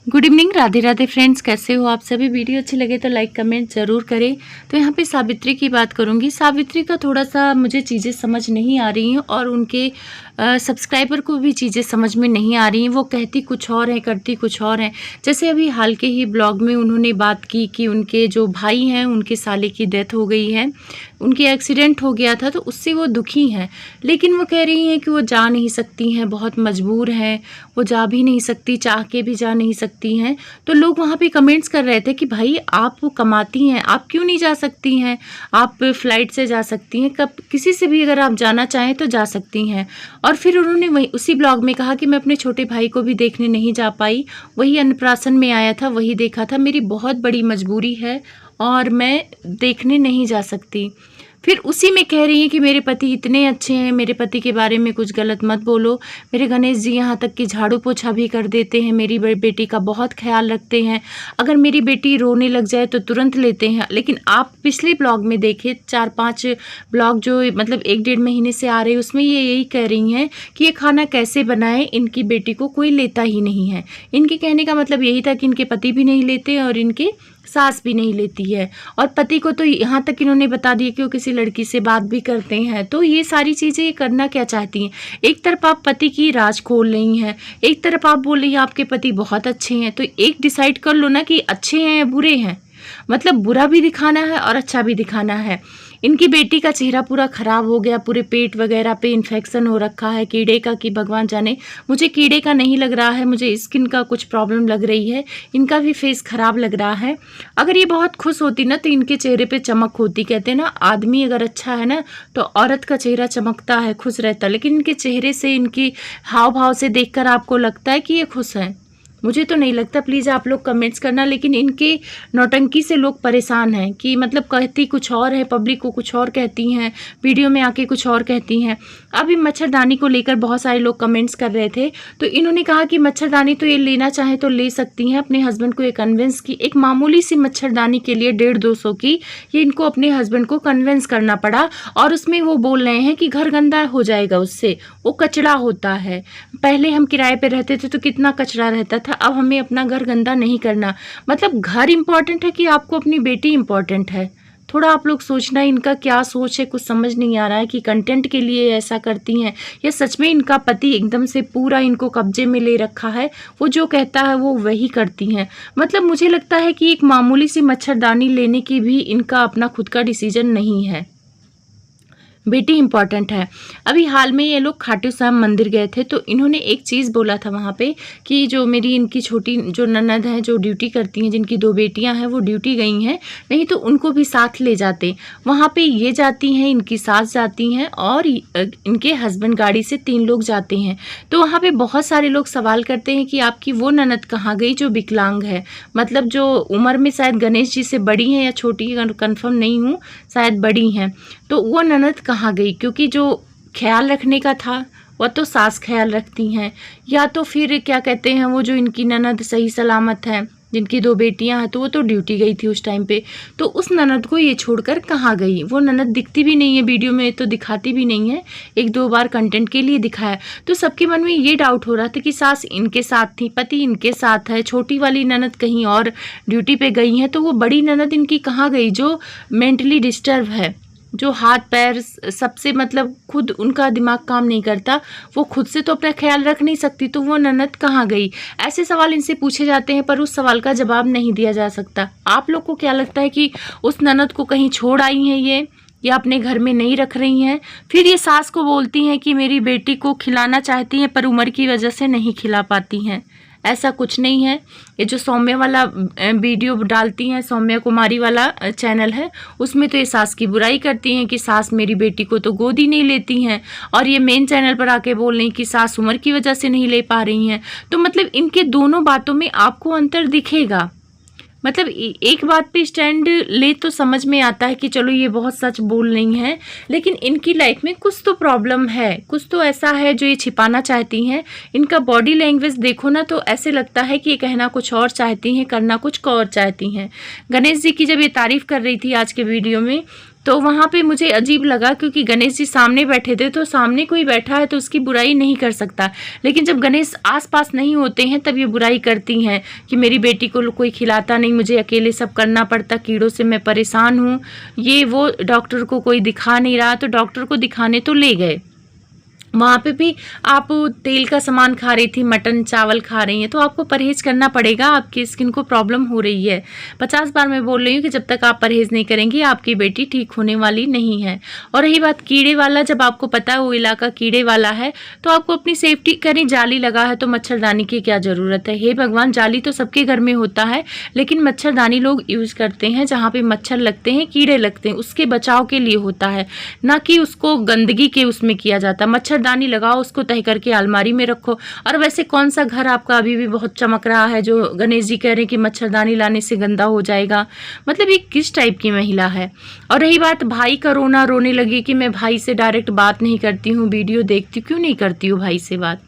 Good evening, Radhe Radhe friends. कैसे हो आप सभी? वीडियो अच्छी लगे तो लाइक कमेंट ज़रूर करें। तो यहाँ पे सावित्री की बात करूँगी। सावित्री का थोड़ा सा मुझे चीज़ें समझ नहीं आ रही हैं और उनके सब्सक्राइबर को भी चीज़ें समझ में नहीं आ रही हैं। वो कहती कुछ और है, करती कुछ और है। जैसे अभी हाल के ही ब्लॉग में उन्होंने बात की कि उनके जो भाई हैं उनके साले की डेथ हो गई है, उनके एक्सीडेंट हो गया था, तो उससे वो दुखी हैं। लेकिन वो कह रही हैं कि वो जा नहीं सकती हैं, बहुत मजबूर हैं, वो जा भी नहीं सकती, चाह के भी जा नहीं सकती हैं। तो लोग वहाँ पे कमेंट्स कर रहे थे कि भाई आप कमाती हैं, आप क्यों नहीं जा सकती हैं? आप फ़्लाइट से जा सकती हैं, कब किसी से भी अगर आप जाना चाहें तो जा सकती हैं। और फिर उन्होंने वही उसी ब्लॉग में कहा कि मैं अपने छोटे भाई को भी देखने नहीं जा पाई, वही अन्नप्राशन में आया था, वही देखा था, मेरी बहुत बड़ी मजबूरी है और मैं देखने नहीं जा सकती। फिर उसी में कह रही हैं कि मेरे पति इतने अच्छे हैं, मेरे पति के बारे में कुछ गलत मत बोलो। मेरे गणेश जी यहाँ तक कि झाड़ू पोछा भी कर देते हैं, मेरी बेटी का बहुत ख्याल रखते हैं, अगर मेरी बेटी रोने लग जाए तो तुरंत लेते हैं। लेकिन आप पिछले ब्लॉग में देखे 4-5 ब्लॉग जो मतलब 1-1.5 महीने से आ रहे हैं, उसमें ये यही कह रही हैं कि ये खाना कैसे बनाएं, इनकी बेटी को कोई लेता ही नहीं है। इनके कहने का मतलब यही था कि इनके पति भी नहीं लेते और इनके सास भी नहीं लेती है। और पति को तो यहाँ तक इन्होंने बता दिया कि वो किसी लड़की से बात भी करते हैं। तो ये सारी चीज़ें करना क्या चाहती हैं? एक तरफ आप पति की राज खोल रही हैं, एक तरफ आप बोल रही हैं आपके पति बहुत अच्छे हैं। तो एक डिसाइड कर लो ना कि अच्छे हैं या बुरे हैं। मतलब बुरा भी दिखाना है और अच्छा भी दिखाना है। इनकी बेटी का चेहरा पूरा ख़राब हो गया, पूरे पेट वगैरह पे इन्फेक्शन हो रखा है, कीड़े का कि भगवान जाने। मुझे कीड़े का नहीं लग रहा है, मुझे स्किन का कुछ प्रॉब्लम लग रही है। इनका भी फेस ख़राब लग रहा है। अगर ये बहुत खुश होती ना तो इनके चेहरे पे चमक होती। कहते हैं ना आदमी अगर अच्छा है ना तो औरत का चेहरा चमकता है, खुश रहता है। लेकिन इनके चेहरे से, इनकी हाव भाव से देखकर आपको लगता है कि ये खुश हैं। मुझे तो नहीं लगता। प्लीज़ आप लोग कमेंट्स करना। लेकिन इनके नौटंकी से लोग परेशान हैं कि मतलब कहती कुछ और है, पब्लिक को कुछ और कहती हैं, वीडियो में आके कुछ और कहती हैं। अभी मच्छरदानी को लेकर बहुत सारे लोग कमेंट्स कर रहे थे, तो इन्होंने कहा कि मच्छरदानी तो ये लेना चाहे तो ले सकती हैं। अपने हस्बैंड को ये कन्विंस की, एक मामूली सी मच्छरदानी के लिए 150-200 की ये इनको अपने हस्बैंड को कन्विंस करना पड़ा। और उसमें वो बोल रहे हैं कि घर गंदा हो जाएगा उससे, वो कचरा होता है। पहले हम किराए पे रहते थे तो कितना कचरा रहता था, अब हमें अपना घर गंदा नहीं करना। मतलब घर इम्पॉर्टेंट है कि आपको अपनी बेटी इम्पॉर्टेंट है? थोड़ा आप लोग सोचना, इनका क्या सोच है, कुछ समझ नहीं आ रहा है कि कंटेंट के लिए ऐसा करती हैं या सच में इनका पति एकदम से पूरा इनको कब्जे में ले रखा है, वो जो कहता है वो वही करती हैं। मतलब मुझे लगता है कि एक मामूली सी मच्छरदानी लेने की भी इनका अपना खुद का डिसीजन नहीं है। बेटी इम्पॉर्टेंट है। अभी हाल में ये लोग खाटू श्याम मंदिर गए थे, तो इन्होंने एक चीज़ बोला था वहाँ पे कि जो मेरी इनकी छोटी जो ननद है जो ड्यूटी करती हैं, जिनकी 2 बेटियां हैं, वो ड्यूटी गई हैं, नहीं तो उनको भी साथ ले जाते। वहाँ पे ये जाती हैं, इनकी सास जाती हैं और इनके हस्बैंड गाड़ी से 3 लोग जाते हैं। तो वहाँ पे बहुत सारे लोग सवाल करते हैं कि आपकी वो ननद कहाँ गई जो विकलांग है? मतलब जो उम्र में शायद गणेश जी से बड़ी हैं या छोटी, कन्फर्म नहीं हूँ, शायद बड़ी हैं। तो वो ननद कहाँ गई? क्योंकि जो ख्याल रखने का था वह तो सास ख्याल रखती हैं, या तो फिर क्या कहते हैं वो जो इनकी ननद सही सलामत है, जिनकी 2 बेटियां हैं, तो वो तो ड्यूटी गई थी उस टाइम पे। तो उस ननद को ये छोड़कर कहाँ गई? वो ननद दिखती भी नहीं है, वीडियो में तो दिखाती भी नहीं है, 1-2 बार कंटेंट के लिए दिखाया। तो सबके मन में ये डाउट हो रहा था कि सास इनके साथ थी, पति इनके साथ है, छोटी वाली ननद कहीं और ड्यूटी पे गई हैं, तो वो बड़ी ननद इनकी कहाँ गई जो मेंटली डिस्टर्ब है, जो हाथ पैर सबसे मतलब खुद उनका दिमाग काम नहीं करता, वो खुद से तो अपना ख्याल रख नहीं सकती, तो वो ननद कहाँ गई? ऐसे सवाल इनसे पूछे जाते हैं पर उस सवाल का जवाब नहीं दिया जा सकता। आप लोग को क्या लगता है कि उस ननद को कहीं छोड़ आई हैं ये, या अपने घर में नहीं रख रही हैं? फिर ये सास को बोलती हैं कि मेरी बेटी को खिलाना चाहती हैं पर उम्र की वजह से नहीं खिला पाती हैं। ऐसा कुछ नहीं है। ये जो सौम्या वाला वीडियो डालती हैं, सौम्या कुमारी वाला चैनल है, उसमें तो ये सास की बुराई करती हैं कि सास मेरी बेटी को तो गोद ही नहीं लेती हैं, और ये मेन चैनल पर आके बोल रही कि सास उम्र की वजह से नहीं ले पा रही हैं। तो मतलब इनके दोनों बातों में आपको अंतर दिखेगा। मतलब एक बात पे स्टैंड ले तो समझ में आता है कि चलो ये बहुत सच बोल रही हैं, लेकिन इनकी लाइफ में कुछ तो प्रॉब्लम है, कुछ तो ऐसा है जो ये छिपाना चाहती हैं। इनका बॉडी लैंग्वेज देखो ना तो ऐसे लगता है कि ये कहना कुछ और चाहती हैं, करना कुछ और चाहती हैं। गणेश जी की जब ये तारीफ़ कर रही थी आज के वीडियो में, तो वहाँ पे मुझे अजीब लगा, क्योंकि गणेश जी सामने बैठे थे, तो सामने कोई बैठा है तो उसकी बुराई नहीं कर सकता, लेकिन जब गणेश आसपास नहीं होते हैं तब ये बुराई करती हैं कि मेरी बेटी को कोई खिलाता नहीं, मुझे अकेले सब करना पड़ता, कीड़ों से मैं परेशान हूँ, ये वो, डॉक्टर को कोई दिखा नहीं रहा, तो डॉक्टर को दिखाने तो ले गए। वहाँ पे भी आप तेल का सामान खा रही थी, मटन चावल खा रही हैं, तो आपको परहेज करना पड़ेगा, आपकी स्किन को प्रॉब्लम हो रही है। 50 बार मैं बोल रही हूँ कि जब तक आप परहेज नहीं करेंगी आपकी बेटी ठीक होने वाली नहीं है। और रही बात कीड़े वाला, जब आपको पता है वो इलाका कीड़े वाला है तो आपको अपनी सेफ्टी करें। जाली लगा है तो मच्छरदानी की क्या ज़रूरत है? हे भगवान, जाली तो सबके घर में होता है, लेकिन मच्छरदानी लोग यूज़ करते हैं जहाँ पर मच्छर लगते हैं, कीड़े लगते हैं, उसके बचाव के लिए होता है, ना कि उसको गंदगी के उसमें किया जाता। मच्छरदानी लगाओ, उसको तह करके अलमारी में रखो। और वैसे कौन सा घर आपका अभी भी बहुत चमक रहा है जो गणेश जी कह रहे हैं कि मच्छरदानी लाने से गंदा हो जाएगा? मतलब ये किस टाइप की महिला है? और रही बात भाई का रोना, रोने लगी कि मैं भाई से डायरेक्ट बात नहीं करती हूँ, वीडियो देखती हूँ। क्यों नहीं करती हूँ भाई से बात?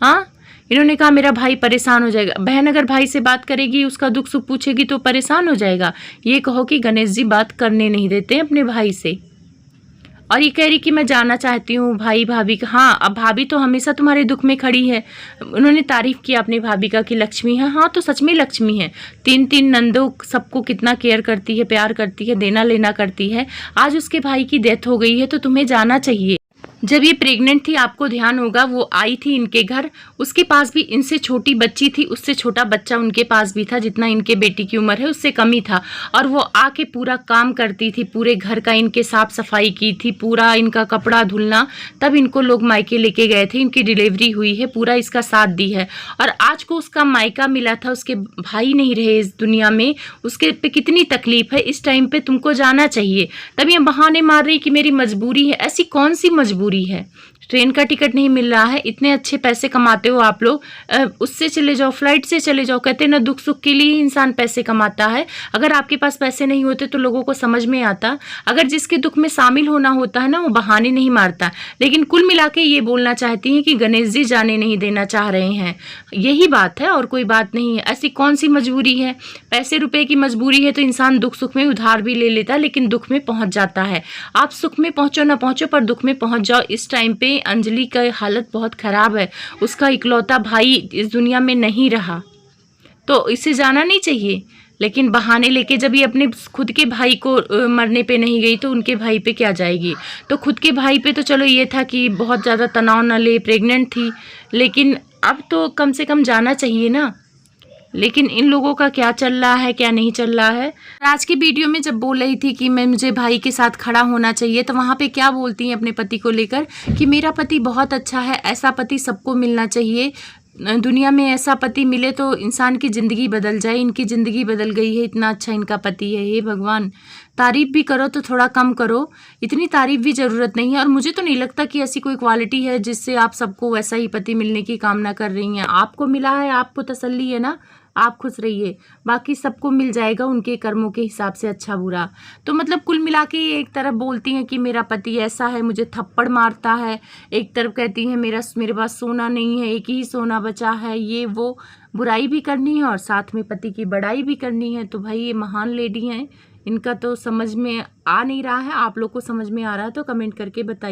हाँ, इन्होंने कहा मेरा भाई परेशान हो जाएगा। बहन अगर भाई से बात करेगी, उसका दुख सुख पूछेगी तो परेशान हो जाएगा। ये कहो कि गणेश जी बात करने नहीं देते अपने भाई से। और ये कह रही कि मैं जाना चाहती हूँ भाई भाभी का। हाँ, अब भाभी तो हमेशा तुम्हारे दुख में खड़ी है। उन्होंने तारीफ किया अपनी भाभी का कि लक्ष्मी है। हाँ, तो सच में लक्ष्मी है। 3 नंदों सबको कितना केयर करती है, प्यार करती है, देना लेना करती है। आज उसके भाई की डेथ हो गई है तो तुम्हें जाना चाहिए। जब ये प्रेग्नेंट थी, आपको ध्यान होगा, वो आई थी इनके घर, उसके पास भी इनसे छोटी बच्ची थी, उससे छोटा बच्चा उनके पास भी था, जितना इनके बेटी की उम्र है उससे कम ही था। और वो आके पूरा काम करती थी, पूरे घर का इनके साफ सफाई की थी, पूरा इनका कपड़ा धुलना, तब इनको लोग मायके लेके गए थे, इनकी डिलीवरी हुई है, पूरा इसका साथ दी है। और आज को उसका मायका मिला था, उसके भाई नहीं रहे इस दुनिया में, उसके पे कितनी तकलीफ है। इस टाइम पे तुमको जाना चाहिए। तब ये बहाने मार रही कि मेरी मजबूरी है। ऐसी कौन सी मजबूरी है? ट्रेन का टिकट नहीं मिल रहा है, इतने अच्छे पैसे कमाते हो आप लोग, उससे चले जाओ, फ्लाइट से चले जाओ। कहते ना दुख सुख के लिए इंसान पैसे कमाता है। अगर आपके पास पैसे नहीं होते तो लोगों को समझ में आता। अगर जिसके दुख में शामिल होना होता है ना, वो बहाने नहीं मारता। लेकिन कुल मिला के ये बोलना चाहती हैं कि गणेश जी जाने नहीं देना चाह रहे हैं, यही बात है और कोई बात नहीं है। ऐसी कौन सी मजबूरी है? पैसे रुपए की मजबूरी है तो इंसान दुख सुख में उधार भी ले लेता, लेकिन दुख में पहुंच जाता है। आप सुख में पहुंचो ना पहुंचो, पर दुख में पहुंच जाओ। इस टाइम पे अंजलि का हालत बहुत खराब है, उसका इकलौता भाई इस दुनिया में नहीं रहा, तो इसे जाना नहीं चाहिए। लेकिन बहाने लेके जब ये अपने खुद के भाई को मरने पे नहीं गई तो उनके भाई पे क्या जाएगी? तो खुद के भाई पे तो चलो ये था कि बहुत ज़्यादा तनाव न ले, प्रेग्नेंट थी, लेकिन अब तो कम से कम जाना चाहिए ना। लेकिन इन लोगों का क्या चल रहा है, क्या नहीं चल रहा है। आज की वीडियो में जब बोल रही थी कि मुझे भाई के साथ खड़ा होना चाहिए, तो वहाँ पे क्या बोलती हैं अपने पति को लेकर कि मेरा पति बहुत अच्छा है, ऐसा पति सबको मिलना चाहिए, दुनिया में ऐसा पति मिले तो इंसान की ज़िंदगी बदल जाए। इनकी ज़िंदगी बदल गई है, इतना अच्छा इनका पति है। हे भगवान, तारीफ़ भी करो तो थोड़ा कम करो, इतनी तारीफ़ भी ज़रूरत नहीं है। और मुझे तो नहीं लगता कि ऐसी कोई क्वालिटी है जिससे आप सबको वैसा ही पति मिलने की कामना कर रही हैं। आपको मिला है, आपको तसल्ली है ना, आप खुश रहिए, बाकी सबको मिल जाएगा उनके कर्मों के हिसाब से, अच्छा बुरा। तो मतलब कुल मिला के एक तरफ बोलती हैं कि मेरा पति ऐसा है, मुझे थप्पड़ मारता है, एक तरफ कहती हैं मेरे पास सोना नहीं है, एक ही सोना बचा है, ये वो बुराई भी करनी है और साथ में पति की बड़ाई भी करनी है। तो भाई ये महान लेडी हैं, इनका तो समझ में आ नहीं रहा है। आप लोग को समझ में आ रहा है तो कमेंट करके बताइए।